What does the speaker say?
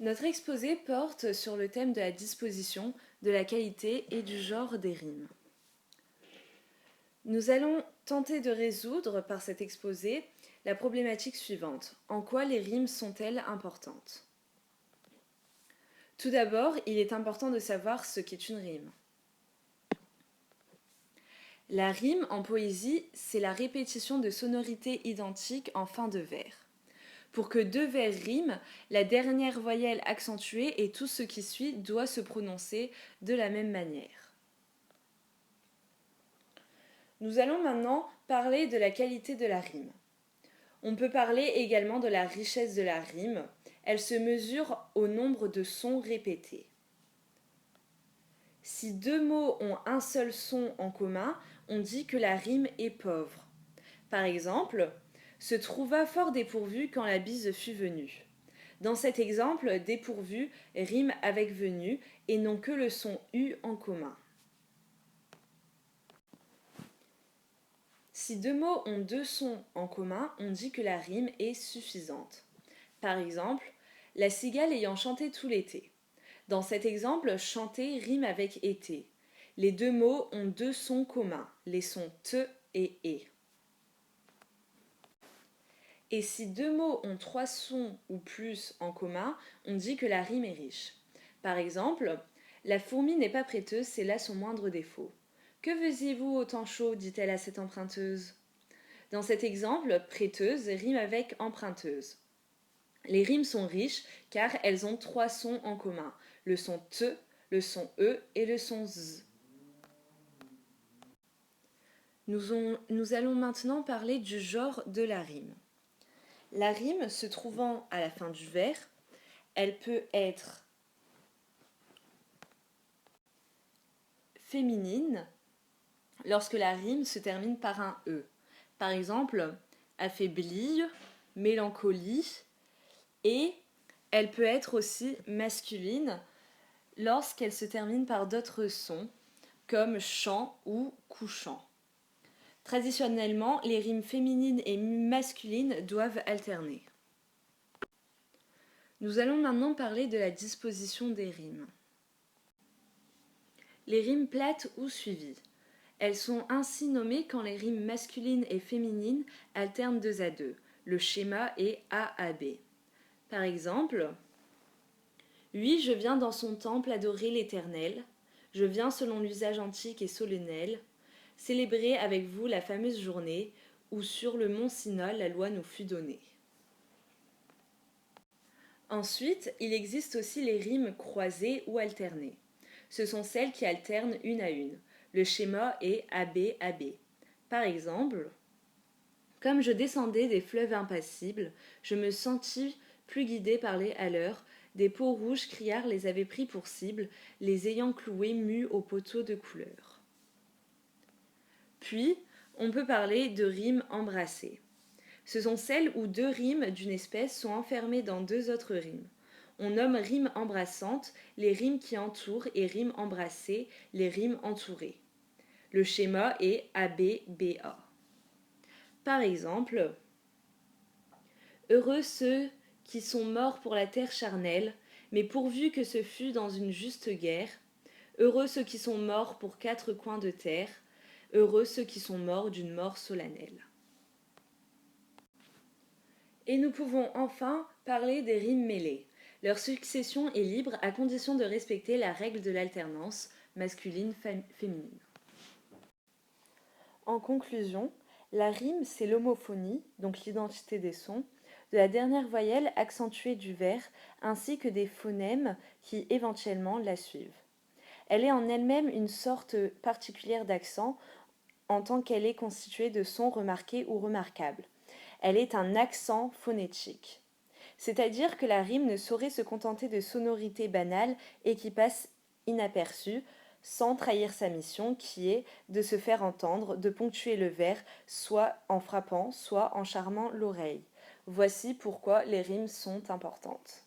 Notre exposé porte sur le thème de la disposition, de la qualité et du genre des rimes. Nous allons tenter de résoudre par cet exposé la problématique suivante. En quoi les rimes sont-elles importantes? Tout d'abord, il est important de savoir ce qu'est une rime. La rime en poésie, c'est la répétition de sonorités identiques en fin de vers. Pour que deux vers riment, la dernière voyelle accentuée et tout ce qui suit doit se prononcer de la même manière. Nous allons maintenant parler de la qualité de la rime. On peut parler également de la richesse de la rime. Elle se mesure au nombre de sons répétés. Si deux mots ont un seul son en commun, on dit que la rime est pauvre. Par exemple, se trouva fort dépourvu quand la bise fut venue. Dans cet exemple, dépourvu rime avec venu et n'ont que le son U en commun. Si deux mots ont deux sons en commun, on dit que la rime est suffisante. Par exemple, la cigale ayant chanté tout l'été. Dans cet exemple, chanter rime avec été. Les deux mots ont deux sons communs, les sons te et e. Et si deux mots ont trois sons ou plus en commun, on dit que la rime est riche. Par exemple, la fourmi n'est pas prêteuse, c'est là son moindre défaut. Que faisiez-vous au temps chaud dit-elle à cette emprunteuse. Dans cet exemple, prêteuse rime avec emprunteuse. Les rimes sont riches car elles ont trois sons en commun, le son te, le son e et le son z. Nous allons maintenant parler du genre de la rime. La rime se trouvant à la fin du vers, elle peut être féminine lorsque la rime se termine par un E. Par exemple, affaiblie, mélancolie, et elle peut être aussi masculine lorsqu'elle se termine par d'autres sons comme chant ou couchant. Traditionnellement, les rimes féminines et masculines doivent alterner. Nous allons maintenant parler de la disposition des rimes. Les rimes plates ou suivies. Elles sont ainsi nommées quand les rimes masculines et féminines alternent 2 à 2. Le schéma est A à B. Par exemple, oui, je viens dans son temple adorer l'Éternel. Je viens selon l'usage antique et solennel, célébrer avec vous la fameuse journée où sur le mont Sinol la loi nous fut donnée. Ensuite, il existe aussi les rimes croisées ou alternées. Ce sont celles qui alternent une à une. Le schéma est AB-AB. Par exemple, comme je descendais des fleuves impassibles, je me sentis plus guidé par les haleurs. Des peaux rouges criards les avaient pris pour cible, les ayant cloués mus aux poteaux de couleur. Puis, on peut parler de rimes embrassées. Ce sont celles où deux rimes d'une espèce sont enfermées dans deux autres rimes. On nomme rimes embrassantes les rimes qui entourent et rimes embrassées les rimes entourées. Le schéma est ABBA. Par exemple, heureux ceux qui sont morts pour la terre charnelle, mais pourvu que ce fût dans une juste guerre. Heureux ceux qui sont morts pour 4 coins de terre. Heureux ceux qui sont morts d'une mort solennelle. Et nous pouvons enfin parler des rimes mêlées. Leur succession est libre à condition de respecter la règle de l'alternance masculine-féminine. En conclusion, la rime, c'est l'homophonie, donc l'identité des sons, de la dernière voyelle accentuée du vers, ainsi que des phonèmes qui éventuellement la suivent. Elle est en elle-même une sorte particulière d'accent en tant qu'elle est constituée de sons remarqués ou remarquables. Elle est un accent phonétique. C'est-à-dire que la rime ne saurait se contenter de sonorités banales et qui passent inaperçues, sans trahir sa mission qui est de se faire entendre, de ponctuer le vers, soit en frappant, soit en charmant l'oreille. Voici pourquoi les rimes sont importantes.